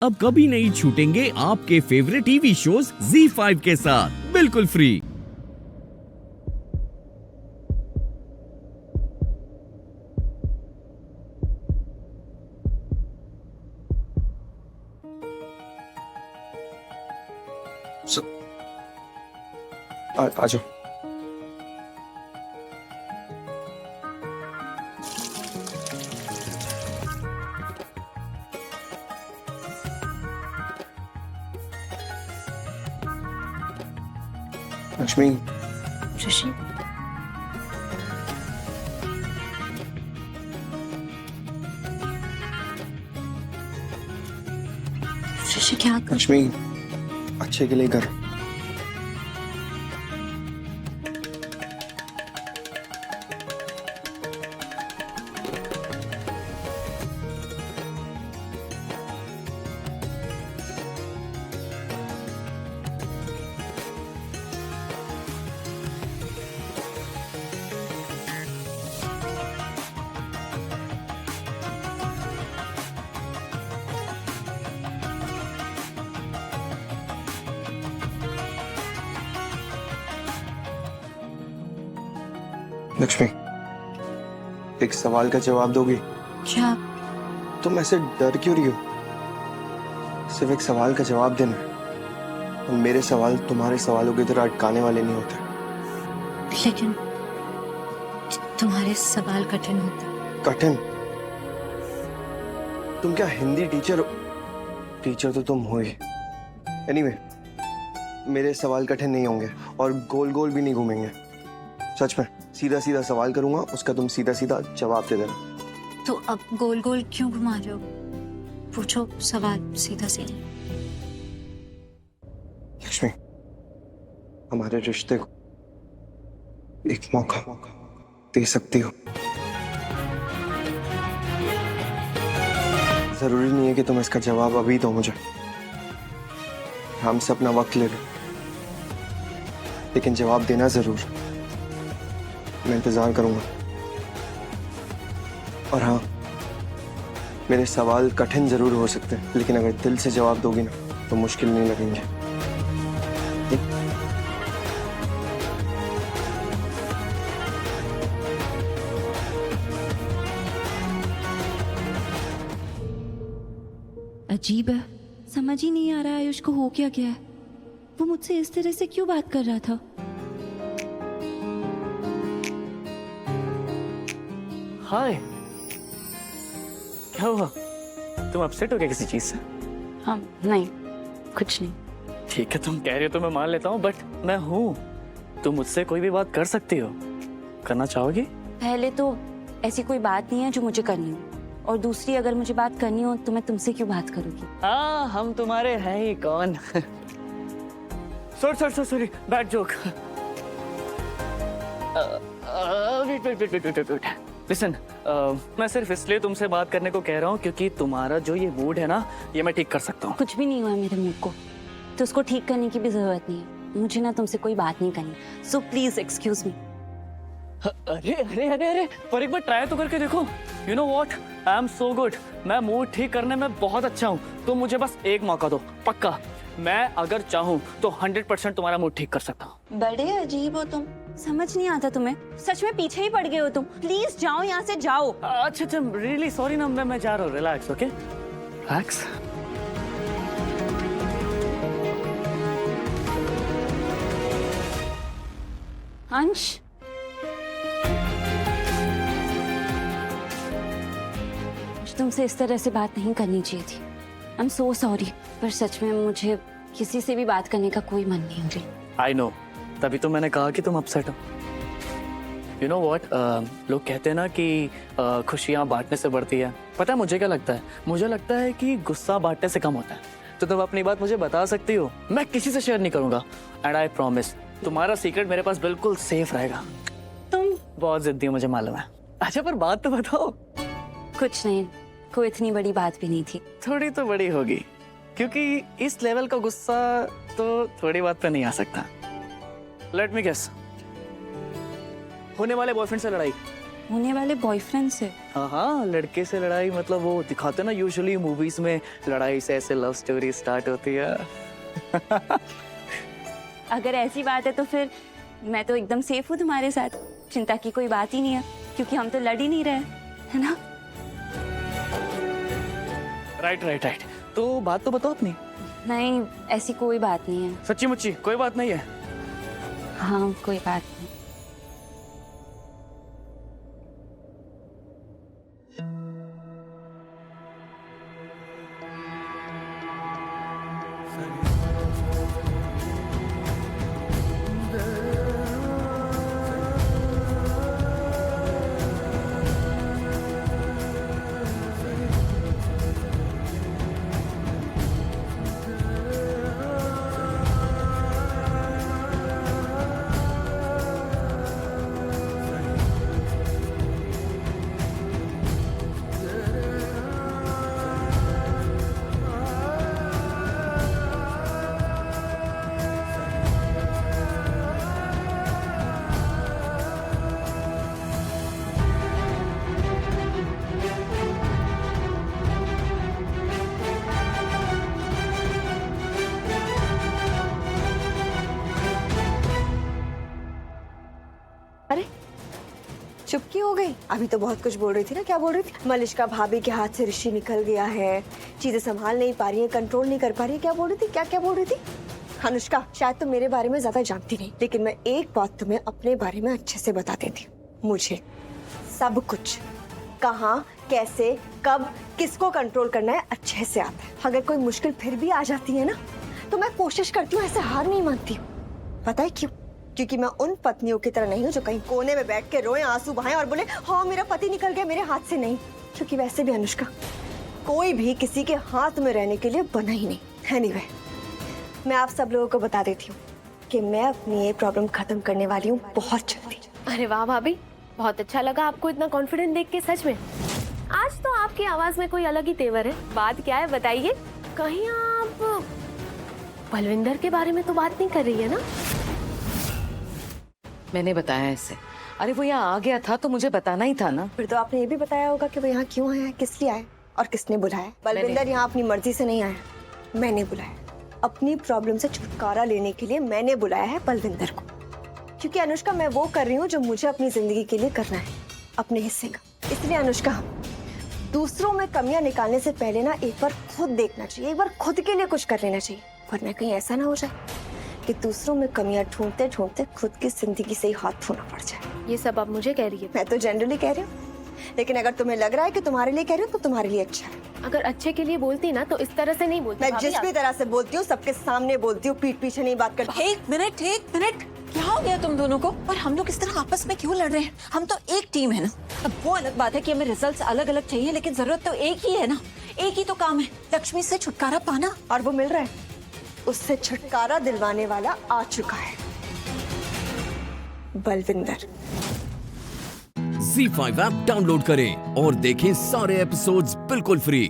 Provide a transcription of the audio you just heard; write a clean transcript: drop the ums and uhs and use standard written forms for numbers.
अब कभी नहीं छूटेंगे आपके फेवरेट टीवी शोज ZEE5 के साथ बिल्कुल फ्री। आ जाओ। लक्ष्मी। शशि, शशि क्या कर? लक्ष्मी, अच्छे के लिए कर। लक्ष्मी, एक सवाल का जवाब दोगी? क्या? तुम ऐसे डर क्यों रही हो? सिर्फ एक सवाल का जवाब देना है। और मेरे सवाल तुम्हारे सवालों की तरह अटकाने वाले नहीं होते। लेकिन तुम्हारे सवाल कठिन होते। कठिन? तुम क्या हिंदी टीचर हो? टीचर तो तुम हो ही। एनीवे, मेरे सवाल कठिन नहीं होंगे और गोल गोल भी नहीं घूमेंगे। सच में सीधा सीधा सवाल करूंगा, उसका तुम सीधा सीधा जवाब दे देना। तो अब गोल गोल क्यों घुमा रहे हो? पूछो सवाल सीधा सीधा। लक्ष्मी, हमारे रिश्ते को एक मौका दे सकती हो? जरूरी नहीं है कि तुम इसका जवाब अभी दो मुझे। हमसे अपना वक्त ले लो, लेकिन जवाब देना जरूर। मैं इंतजार करूंगा। और हाँ, मेरे सवाल कठिन जरूर हो सकते हैं, लेकिन अगर दिल से जवाब दोगी ना तो मुश्किल नहीं लगेंगे। अजीब है, समझ ही नहीं आ रहा आयुष को हो क्या गया है। वो मुझसे इस तरह से क्यों बात कर रहा था? हाय, क्या हुआ? तुम अपसेट हो क्या किसी चीज से? हाँ, नहीं कुछ नहीं। ठीक है, तुम कह रही हो तो मैं मान लेता हूँ, बट मैं हूँ। तुम मुझसे कोई भी बात कर सकती हो। करना चाहोगी? पहले तो ऐसी कोई बात नहीं है जो मुझे करनी हो, और दूसरी अगर मुझे बात करनी हो तो मैं तुमसे क्यों बात करूंगी? हाँ, हम तुम्हारे हैं ही कौन। Sorry, bad joke. Wait. Listen, मैं सिर्फ इसलिए तुमसे बात करने को कह रहा हूँ क्योंकि तुम्हारा जो ये मूड है ना, ये मैं ठीक कर सकता हूँ। कुछ भी नहीं हुआ मेरे मूड को, तो उसको ठीक करने की भी जरूरत नहीं है। मुझे ना तुमसे कोई बात नहीं करनी, सो प्लीज एक्सक्यूज मी। अरे, पर एक बार ट्राई तो करके देखो। You know what, I am so good. मैं मूड ठीक करने में बहुत अच्छा हूँ। तो मुझे बस एक मौका दो, पक्का। मैं अगर चाहूँ तो 100% तुम्हारा मूड ठीक कर सकता हूँ। बड़े अजीब हो तुम, समझ नहीं आता तुम्हें। सच में पीछे ही पड़ गए हो तुम। प्लीज जाओ यहाँ से, जाओ। अच्छा, रियली सॉरी ना, मैं जा रहा हूँ। Relax, okay, relax. अंश, तुमसे इस तरह से बात नहीं करनी चाहिए थी। आई एम सो सॉरी, पर सच में मुझे किसी से भी बात करने का कोई मन नहीं हो रहा। आई नो, तभी तो मैंने कहा कि तुम अपसेट हो। यू नो वॉट, लोग कहते हैं ना कि खुशियाँ बांटने से बढ़ती है। पता है मुझे क्या लगता है? मुझे लगता है कि गुस्सा बांटने से कम होता है। तो तुम अपनी बात मुझे बता सकती हो, मैं किसी से शेयर नहीं करूंगा। एंड आई प्रॉमिस, तुम्हारा सीक्रेट मेरे पास बिल्कुल सेफ रहेगा। तुम बहुत जिद्दी हो, मुझे मालूम है। अच्छा, पर बात तो बताओ। कुछ नहीं, कोई इतनी बड़ी बात भी नहीं थी। थोड़ी तो बड़ी होगी, क्योंकि इस लेवल का गुस्सा तो थोड़ी बात पे नहीं आ सकता। लेट मी गेस, होने वाले बॉयफ्रेंड से लड़ाई। होने वाले बॉयफ्रेंड से। हाँ हाँ, लड़के से लड़ाई मतलब वो दिखाते ना यूजुअली मूवीज में, लड़ाई से ऐसे लव स्टोरी स्टार्ट होती है। अगर ऐसी बात है तो फिर मैं तो एकदम सेफ हूँ तुम्हारे साथ, चिंता की कोई बात ही नहीं है, क्योंकि हम तो लड़ ही नहीं रहे, है ना? राइट। तो बात तो बताओ अपनी। नहीं, ऐसी कोई बात नहीं है। सच्ची मुच्ची कोई बात नहीं है? हाँ, कोई बात नहीं। अरे चुप क्यों हो गई? अभी तो बहुत कुछ बोल रही थी ना। क्या बोल रही थी? मलिष्का भाभी के हाथ से ऋषि निकल गया है, चीजें संभाल नहीं पा रही है, कंट्रोल नहीं कर पा रही है। क्या बोल रही थी? क्या बोल रही थी? अनुष्का, शायद तुम मेरे बारे में ज्यादा जानती नहीं, लेकिन मैं एक बात तुम्हें अपने बारे में अच्छे से बता देती हूँ। मुझे सब कुछ कहाँ, कैसे, कब, किसको कंट्रोल करना है अच्छे से आता है। अगर कोई मुश्किल फिर भी आ जाती है ना, तो मैं कोशिश करती हूँ, ऐसे हार नहीं मानती हूँ। पता है क्यों? क्योंकि मैं उन पत्नियों की तरह नहीं हूँ जो कहीं कोने में बैठ के रोए, आंसू बहाएं और बोले हाँ मेरा पति निकल गया मेरे हाथ से। नहीं, क्योंकि वैसे भी अनुष्का, कोई भी किसी के हाथ में रहने के लिए बना ही नहीं। एनीवे, मैं आप सब लोगों को बता देती हूँ कि मैं अपनी ये प्रॉब्लम खत्म करने वाली हूँ बहुत जल्दी। अरे वाह भाभी, बहुत अच्छा लगा आपको इतना कॉन्फिडेंट देख के। सच में आज तो आपकी आवाज में कोई अलग ही तेवर है। बात क्या है बताइए? कहीं आप बलविंदर के बारे में तो बात नहीं कर रही है ना? मैंने बताया इसे। अरे वो यहाँ आ गया था तो मुझे बताना ही था ना। फिर तो आपने ये भी बताया होगा कि वो यहाँ क्यों आया है, किस लिए आया और किसने बुलाया। बलविंदर यहाँ अपनी मर्जी से नहीं आया, मैंने बुलाया। अपनी प्रॉब्लम से छुटकारा लेने के लिए मैंने बुलाया है बलविंदर को। क्योंकि अनुष्का, मैं वो कर रही हूँ जो मुझे अपनी जिंदगी के लिए करना है, अपने हिस्से का। इसलिए अनुष्का, दूसरों में कमियां निकालने से पहले ना एक बार खुद देखना चाहिए, एक बार खुद के लिए कुछ कर लेना चाहिए, वरना कहीं ऐसा ना हो जाए कि दूसरों में कमियां ढूंढते ढूंढते खुद की जिंदगी से ही हाथ धोना पड़ जाए। ये सब आप मुझे कह रही है? मैं तो जनरली कह रही हूँ, लेकिन अगर तुम्हें लग रहा है कि तुम्हारे लिए कह रही हूँ तो तुम्हारे लिए अच्छा है। अगर अच्छे के लिए बोलती ना तो इस तरह से नहीं बोलती। मैं जिस भी तरह से बोलती हूँ सबके सामने बोलती हूँ, पीठ पीछे नहीं बात करती। एक मिनट, क्या हो गया तुम दोनों को? और हम लोग इस तरह आपस में क्यों लड़ रहे हैं? हम तो एक टीम है ना। अब वो अलग बात है कि हमें रिजल्ट्स अलग अलग चाहिए, लेकिन जरूरत तो एक ही है ना। एक ही तो काम है, लक्ष्मी से छुटकारा पाना। और वो मिल रहा है, उससे छुटकारा दिलवाने वाला आ चुका है, बलविंदर। Z5 ऐप डाउनलोड करें और देखें सारे एपिसोड्स बिल्कुल फ्री।